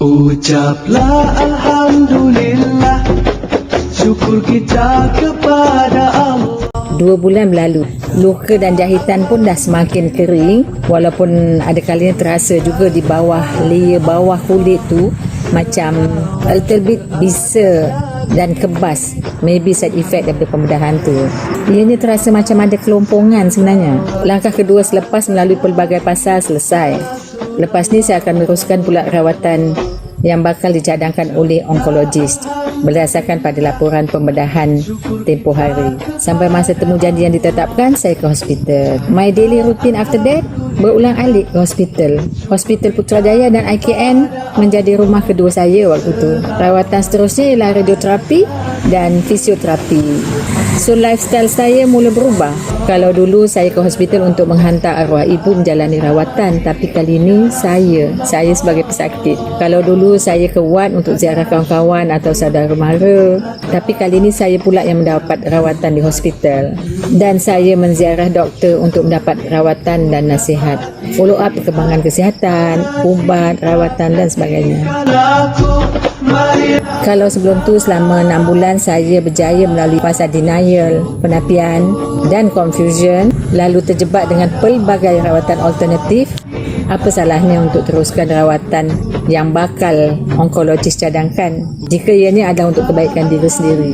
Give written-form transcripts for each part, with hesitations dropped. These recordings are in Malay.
Ucaplah Alhamdulillah, syukur kita kepada Allah. 2 bulan berlalu, luka dan jahitan pun dah semakin kering, walaupun ada kalanya terasa juga di bawah layer bawah kulit tu macam a little bit bisa dan kebas, maybe side effect daripada pembedahan tu. Ianya terasa macam ada kelompongan sebenarnya. Langkah kedua selepas melalui pelbagai pasal selesai. Lepas ni saya akan meneruskan pula rawatan yang bakal dicadangkan oleh onkologis berdasarkan pada laporan pembedahan tempoh hari. Sampai masa temu janji yang ditetapkan, saya ke hospital. My daily routine after that, berulang alik ke hospital. Hospital Putrajaya dan IKN menjadi rumah kedua saya waktu tu. Rawatan seterusnya ialah radioterapi dan fisioterapi. So lifestyle saya mula berubah. Kalau dulu saya ke hospital untuk menghantar arwah ibu menjalani rawatan, tapi kali ini saya sebagai pesakit. Kalau dulu saya ke ward untuk ziarah kawan-kawan atau saudara mara, tapi kali ini saya pula yang mendapat rawatan di hospital. Dan saya menziarah doktor untuk mendapat rawatan dan nasihat, follow up perkembangan kesihatan, ubat, rawatan dan sebagainya. Kalau sebelum tu selama 6 bulan saya berjaya melalui fasa denial, penapian dan confusion, lalu terjebak dengan pelbagai rawatan alternatif, apa salahnya untuk teruskan rawatan yang bakal onkologis cadangkan jika ianya adalah untuk kebaikan diri sendiri.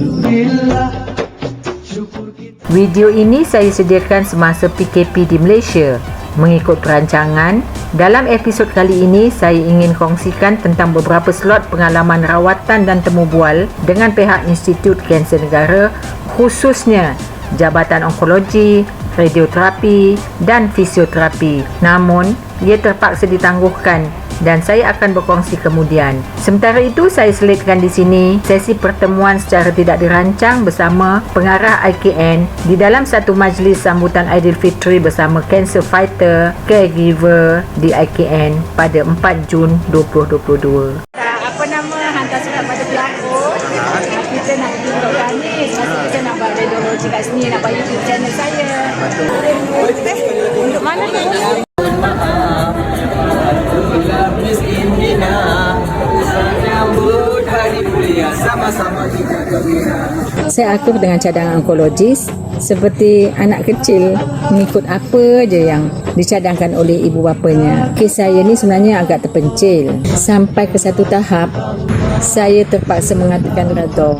Video ini saya sediakan semasa PKP di Malaysia. Mengikut perancangan, dalam episod kali ini saya ingin kongsikan tentang beberapa slot pengalaman rawatan dan temu bual dengan pihak Institut Kanser Negara, khususnya Jabatan Onkologi, Radioterapi dan Fisioterapi. Namun, ia terpaksa ditangguhkan dan saya akan berkongsi kemudian. Sementara itu, saya selitkan di sini sesi pertemuan secara tidak dirancang bersama pengarah IKN di dalam satu majlis sambutan Aidilfitri bersama cancer fighter, caregiver di IKN pada 4 Jun 2022. Apa nama, hantar surat pada pelakon. Kita nak tunjukkan ni, kita nak buat radiologi kat sini, nak buat YouTube channel saya. Untuk mana tu? Saya akur dengan cadangan onkologis seperti anak kecil, mengikut apa je yang dicadangkan oleh ibu bapanya. Kes saya ni sebenarnya agak terpencil. Sampai ke satu tahap, saya terpaksa mengatakan redha.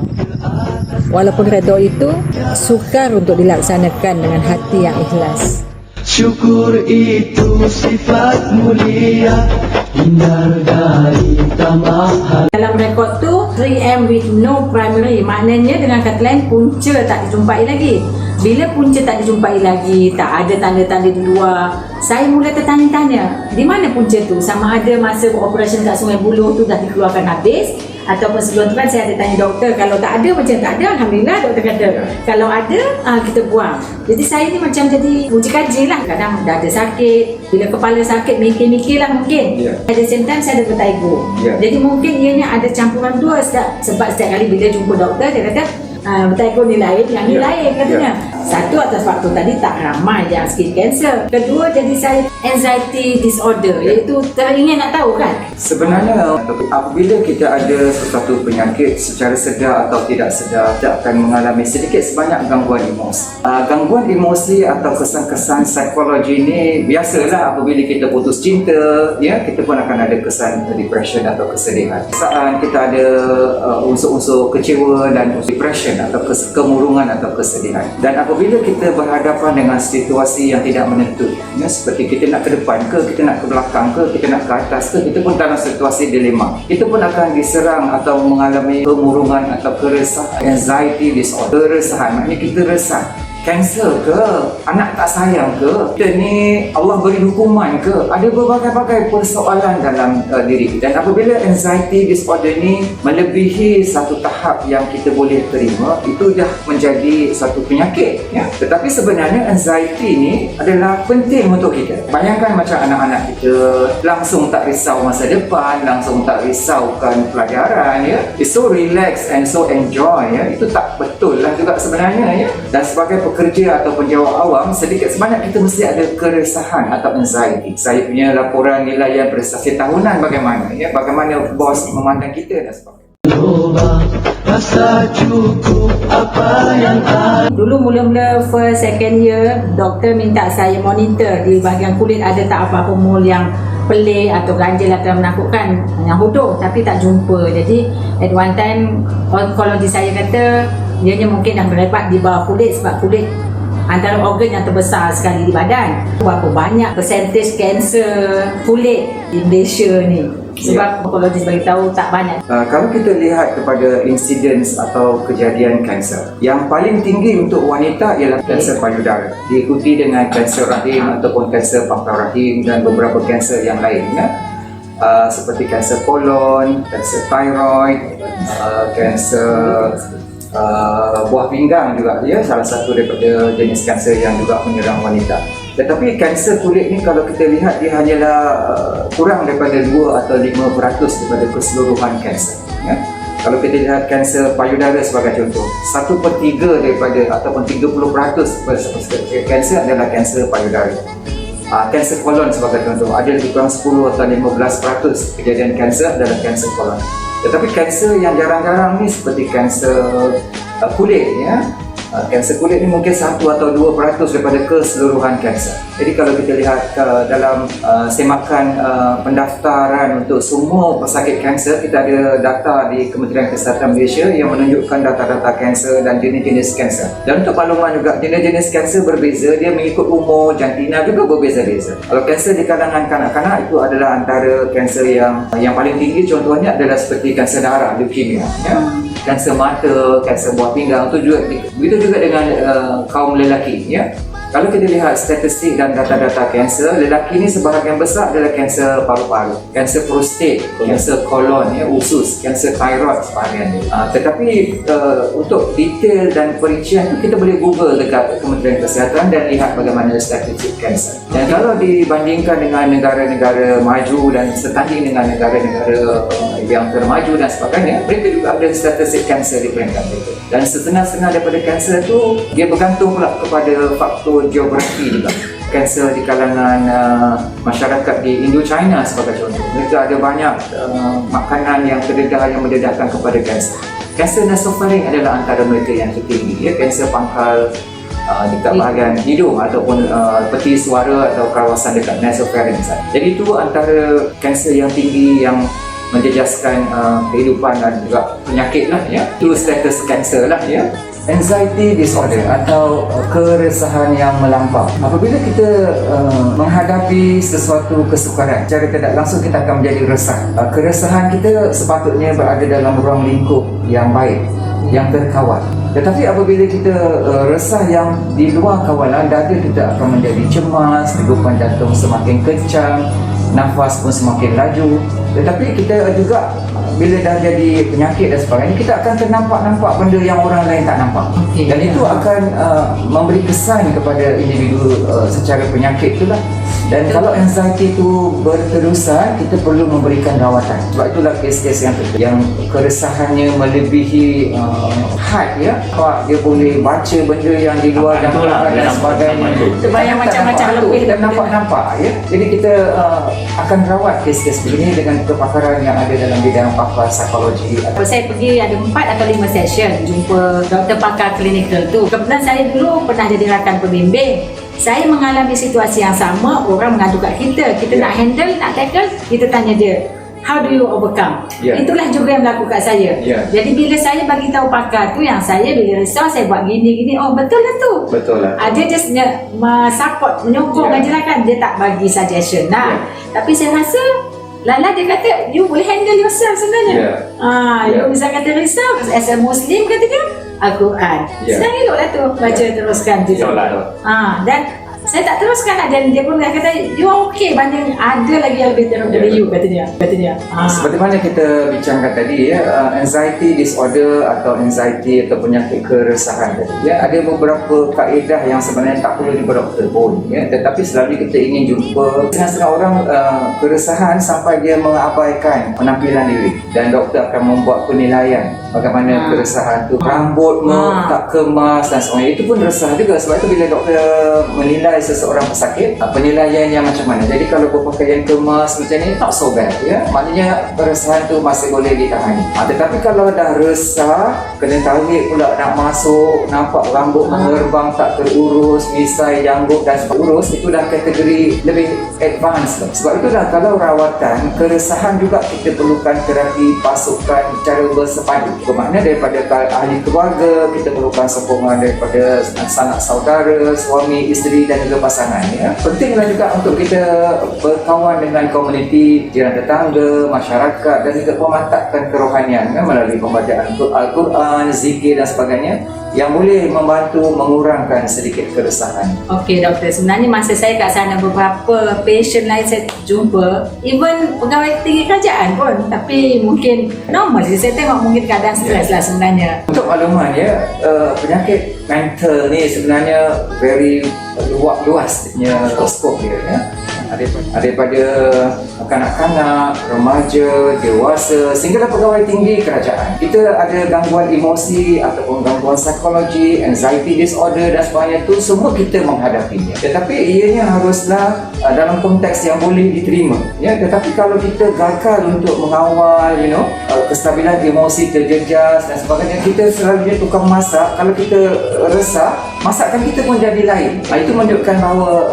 Walaupun redha itu sukar untuk dilaksanakan dengan hati yang ikhlas. Syukur itu sifat mulia, hindar dari tamahan. Dalam rekod tu 3M with no primary, maknanya dengan kata lain punca tak dijumpai lagi. Bila punca tak dijumpai lagi, tak ada tanda-tanda di luar, saya mula tertanya-tanya, di mana punca tu? Sama ada masa operasi kat Sungai Buloh tu dah dikeluarkan habis, ataupun sebelum tu kan saya ada tanya doktor, kalau tak ada macam tak ada, alhamdulillah doktor kata kalau ada kita buang. Jadi saya ni macam jadi uji kaji lah. Kadang dada sakit, bila kepala sakit mikir-mikir lah mungkin. At the same time saya ada vertigo. Jadi mungkin ianya ada campuran dua. Sebab setiap kali bila jumpa doktor dia kata vertigo ni lain, yang ni lain katanya. Satu, atas faktor tadi tak ramai yang skin cancer. Kedua, jadi saya anxiety disorder, iaitu teringin nak tahu kan. Sebenarnya apabila kita ada sesuatu penyakit secara sedar atau tidak sedar, kita akan mengalami sedikit sebanyak gangguan emosi. Gangguan emosi atau kesan-kesan psikologi ini biasalah apabila kita putus cinta, ya, kita pun akan ada kesan depression atau kesedihan. Saat kita ada unsur-unsur kecewa dan depression atau kemurungan atau kesedihan. Dan apabila kita berhadapan dengan situasi yang tidak menentu, ya, seperti kita nak ke depan ke, kita nak ke belakang ke, kita nak ke atas ke, kita pun dalam situasi dilema, kita pun akan diserang atau mengalami kemurungan atau keresahan, anxiety disorder. Keresahan maknanya kita resah. Kanser ke? Anak tak sayang ke? Kita ni Allah beri hukuman ke? Ada berbagai-bagai persoalan dalam diri. Dan apabila anxiety disorder ni melebihi satu tahap yang kita boleh terima, itu dah menjadi satu penyakit, ya. Tetapi sebenarnya anxiety ni adalah penting untuk kita. Bayangkan macam anak-anak kita langsung tak risau masa depan, langsung tak risaukan pelajaran, ya. It's so relax and so enjoy, ya. Itu tak betul lah juga sebenarnya, ya. Dan sebagai pekerja atau penjawat awam, sedikit sebanyak kita mesti ada keresahan atau anxiety. Saya punya laporan nilaian prestasi tahunan bagaimana, ya, bagaimana bos memandang kita dan sebagainya. Coba rasa cukup apa yang ada. Dulu mula-mula first, second year, doktor minta saya monitor di bahagian kulit ada tak apa-apa mole yang pelik atau ganjil atau menakutkan, yang bodoh, tapi tak jumpa. Jadi at one time onkologis saya kata ianya mungkin dah berebat di bawah kulit, sebab kulit antara organ yang terbesar sekali di badan. Berapa banyak persentage kanser kulit di Malaysia ni, sebab onkologis beritahu tak banyak. Kalau kita lihat kepada insiden atau kejadian kanser, yang paling tinggi untuk wanita ialah kanser payudara, diikuti dengan kanser rahim ataupun kanser pangkal rahim dan beberapa kanser yang lainnya, seperti kanser kolon, kanser thyroid, kanser buah pinggang juga, ya, salah satu daripada jenis kanser yang juga menyerang wanita. Tetapi kanser kulit ni kalau kita lihat dia hanyalah kurang daripada 2 atau 5% daripada keseluruhan kanser, ya. Kalau kita lihat kanser payudara sebagai contoh, 1/3 daripada ataupun 30% kanser adalah kanser payudara. Kanser kolon sebagai contoh, ada lebih kurang 10 atau 15% kejadian kanser adalah kanser kolon. Tetapi kanser yang jarang-jarang ni seperti kanser kulit, ya. Kanser kulit ni mungkin 1 atau 2% daripada keseluruhan kanser. Jadi kalau kita lihat dalam semakan pendaftaran untuk semua pesakit kanser, kita ada data di Kementerian Kesihatan Malaysia yang menunjukkan data-data kanser dan jenis-jenis kanser. Dan untuk makluman juga, jenis-jenis kanser berbeza, dia mengikut umur, jantina juga berbeza-beza. Kalau kanser di kalangan kanak-kanak itu adalah antara kanser yang paling tinggi, contohnya adalah seperti kanser darah, leukemia, ya. Kanser mata, kanser buah pinggang, itu juga begitu juga dengan kaum lelaki, ya. Kalau kita lihat statistik dan data-data kanser, lelaki ni sebahagian besar adalah kanser paru-paru, kanser prostat, kanser kolon, ya, usus, kanser thyroid sebahagian ni. Tetapi untuk detail dan perincian itu kita boleh Google dekat Kementerian Kesihatan dan lihat bagaimana statistik kanser. Dan kalau dibandingkan dengan negara-negara maju dan setanding dengan negara-negara yang termaju dan sebagainya, mereka juga ada statistik kanser di peringkat mereka. Dan setengah-setengah daripada kanser tu dia bergantung pula kepada faktor geografi juga. Kanser di kalangan masyarakat di Indo-China sebagai contoh, mereka ada banyak makanan yang terdedah yang mendedahkan kepada kanser. Kanser nasofaring adalah antara mereka yang tertinggi, ya. Kanser pangkal dekat bahagian hidung ataupun peti suara atau kawasan dekat nasofaring. Jadi itu antara kanser yang tinggi yang menjejaskan kehidupan dan juga penyakit lah, ya. Itu status kanser lah, ya. Anxiety disorder atau keresahan yang melampau. Apabila kita menghadapi sesuatu kesukaran, secara tidak langsung kita akan menjadi resah. Keresahan kita sepatutnya berada dalam ruang lingkup yang baik, yang terkawal. Tetapi apabila kita resah yang di luar kawalan, dada kita akan menjadi cemas, degupan jantung semakin kencang, nafas pun semakin laju. Tetapi kita juga bila dah jadi penyakit dan sebagainya, kita akan ternampak-nampak benda yang orang lain tak nampak. Dan itu akan memberi kesan kepada individu secara penyakit itulah. Dan kalau anxiety itu berterusan, kita perlu memberikan rawatan. Sebab itulah kes-kes yang keresahannya melebihi had, ya. Dia boleh baca benda yang di luar jangkaan dan sebagainya. Terbayang macam-macam lebih dan nampak-nampak, ya. Jadi kita akan rawat kes-kes begini dengan kepakaran yang ada dalam bidang pakar psikologi. Saya pergi ada 4 atau 5 session jumpa doktor pakar klinikal tu. Kebetulan saya dulu pernah jadi rakan pembimbing. Saya mengalami situasi yang sama, orang mengadu kat kita nak handle, nak tackle, kita tanya dia, how do you overcome? Itulah juga yang berlaku kat saya. Jadi bila saya bagi tahu pakar tu, yang saya bila risau, saya buat gini-gini, oh betul lah tu. Betul lah. Dia just support, menyokong aja lah kan, dia tak bagi suggestion lah. Tapi saya rasa Lala dia kata, you boleh handle yourself sebenarnya. You bisa kata risau, as a Muslim kata dia, Al-Quran. Senang elok lah tu, baca teruskan tu. Dan Saya tak teruskan dan dia pun kata you okay, banyak ada lagi yang lebih teruk dari you, kata dia. Seperti mana kita bincangkan tadi ya, anxiety disorder atau anxiety atau penyakit keresahan tadi ya, ada beberapa kaedah yang sebenarnya tak perlu jumpa doktor pun ya, tetapi selalu kita ingin jumpa. Setengah orang keresahan sampai dia mengabaikan penampilan diri dan doktor akan membuat penilaian bagaimana keresahan tu, rambut tak kemas dan sebagainya. Itu pun resah juga. Sebab itu bila doktor menilai seseorang pesakit, penilaiannya macam mana. Jadi kalau berpakaian kemas macam ni, tak so bad ya, maknanya keresahan tu masih boleh ditangani. Tetapi kalau dah resah, kena tarik pula nak masuk, nampak rambut mengerbang tak terurus, misai, janggut dan urus, itu dah kategori lebih advance lah. Sebab itu dah kalau rawatan keresahan juga kita perlukan terapi pasukan cara bersepadu. Bermakna daripada ahli keluarga, kita perlukan sokongan daripada sanak saudara, suami, isteri dan juga pasangan ya. Pentinglah juga untuk kita berkawan dengan komuniti, jiran tetangga, masyarakat dan juga memantapkan kerohanian ya, melalui pembacaan Al-Quran, zikir dan sebagainya yang boleh membantu mengurangkan sedikit keresahan. Okey doktor, sebenarnya masa saya kat sana beberapa patient lain saya jumpa, even pegawai tinggi kerajaan pun, tapi mungkin normal je. Saya tengok mungkin keadaan stres lah sebenarnya. Untuk makluman ya, penyakit mental ni sebenarnya very luas punya skop dia ya. Daripada kanak-kanak, remaja, dewasa sehinggalah pegawai tinggi kerajaan. Kita ada gangguan emosi ataupun gangguan psikologi, anxiety disorder dan sebagainya, itu semua kita menghadapinya. Tetapi ianya haruslah dalam konteks yang boleh diterima ya. Tetapi kalau kita gagal untuk mengawal kestabilan emosi terjejas dan sebagainya, kita selalunya tukang masak, kalau kita resah, masakan kita pun jadi lain. Itu menunjukkan bahawa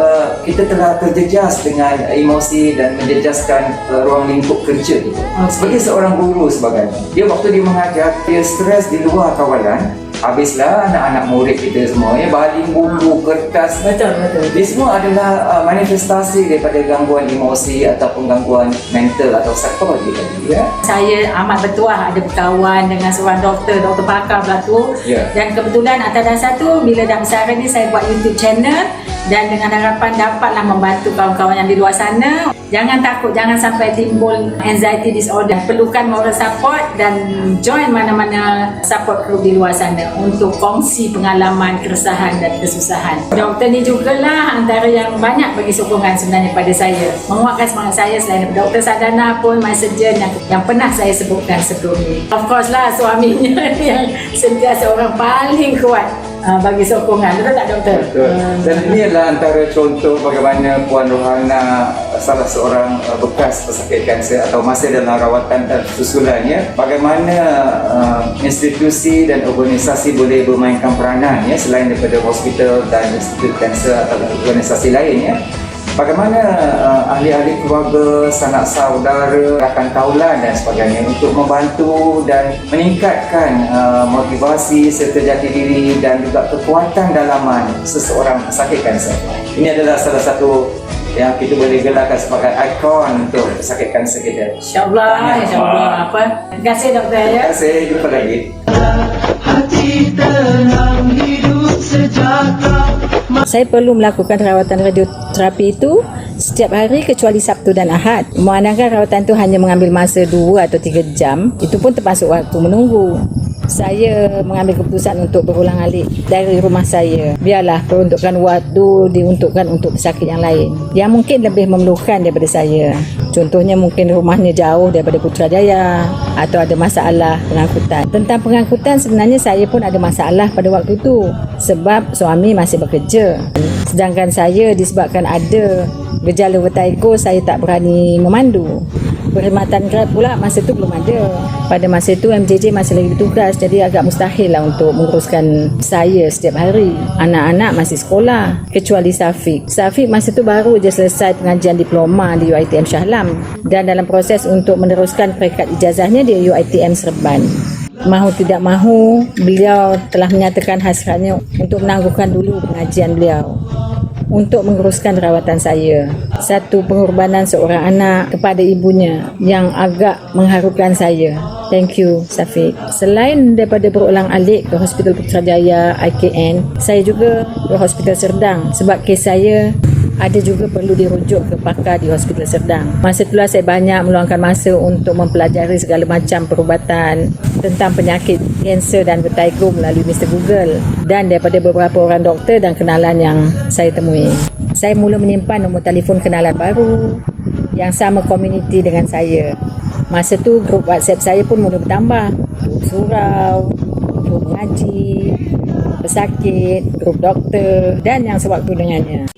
kita telah terjejas dengan emosi dan menjejaskan ruang lingkup kerja kita. Sebagai seorang guru sebagainya, dia waktu dia mengajar, dia stres di luar kawalan, habislah anak-anak murid kita semua ya, baling buku, kertas. Betul. Dia semua adalah manifestasi daripada gangguan emosi ataupun gangguan mental atau psikologi tadi ya. Saya amat bertuah ada berkawan dengan seorang doktor pakar pula tu. Dan kebetulan atas dasar tu, bila dah besar ni saya buat YouTube channel dan dengan harapan dapatlah membantu kawan-kawan yang di luar sana. Jangan takut, jangan sampai timbul anxiety disorder. Perlukan moral support dan join mana-mana support group di luar sana untuk kongsi pengalaman, keresahan dan kesusahan. Doktor ni jugalah antara yang banyak bagi sokongan sebenarnya pada saya, menguatkan semangat saya selain daripada Dr. Sadana pun, my surgeon yang pernah saya sebutkan sebelum ni. Of course lah suaminya yang sentiasa orang paling kuat bagi sokongan. Betul tak doktor? Betul. Dan ini adalah antara contoh bagaimana Puan Rohana, salah seorang bekas pesakit kanser atau masih dalam rawatan dan susulannya, bagaimana institusi dan organisasi boleh bermainkan peranan ya, selain daripada hospital dan institut kanser atau organisasi lain ya. Bagaimana ahli-ahli keluarga, sanak saudara, rakan taulan dan sebagainya untuk membantu dan meningkatkan motivasi serta jati diri dan juga kekuatan dalaman seseorang pesakit kanser. Ini adalah salah satu yang kita boleh gelarkan sebagai ikon untuk pesakit kanser kita. InsyaAllah. Terima kasih doktor ya. Terima kasih, jumpa lagi. Hati tenang, hidup sejahtera. Saya perlu melakukan rawatan radioterapi itu setiap hari kecuali Sabtu dan Ahad. Memandangkan rawatan itu hanya mengambil masa 2 atau 3 jam, itu pun termasuk waktu menunggu. Saya mengambil keputusan untuk berulang-alik dari rumah saya. Biarlah peruntukan waktu diuntukkan untuk pesakit yang lain yang mungkin lebih memerlukan daripada saya. Contohnya mungkin rumahnya jauh daripada Putrajaya atau ada masalah pengangkutan. Tentang pengangkutan sebenarnya saya pun ada masalah pada waktu itu sebab suami masih bekerja. Sedangkan saya disebabkan ada gejala vertigo, saya tak berani memandu. Perkhidmatan Grab pula masa tu belum ada. Pada masa tu MJJ masih lagi bertugas, jadi agak mustahil lah untuk menguruskan saya setiap hari. Anak-anak masih sekolah kecuali Safiq. Safiq masa tu baru je selesai pengajian diploma di UiTM Shah Alam dan dalam proses untuk meneruskan peringkat ijazahnya di UiTM Serban. Mahu tidak mahu, beliau telah menyatakan hasratnya untuk menangguhkan dulu pengajian beliau untuk menguruskan rawatan saya. Satu pengorbanan seorang anak kepada ibunya yang agak mengharukan saya. Thank you, Safiq. Selain daripada berulang-alik ke Hospital Putrajaya IKN, saya juga ke Hospital Serdang sebab kes saya ada juga perlu dirujuk ke pakar di Hospital Serdang. Masa itulah saya banyak meluangkan masa untuk mempelajari segala macam perubatan tentang penyakit kanser dan vertigo melalui Mr. Google dan daripada beberapa orang doktor dan kenalan yang saya temui. Saya mula menyimpan nombor telefon kenalan baru yang sama komuniti dengan saya. Masa tu grup WhatsApp saya pun mula bertambah. Grup surau, grup ngaji, pesakit, grup doktor dan yang sewaktu dengannya.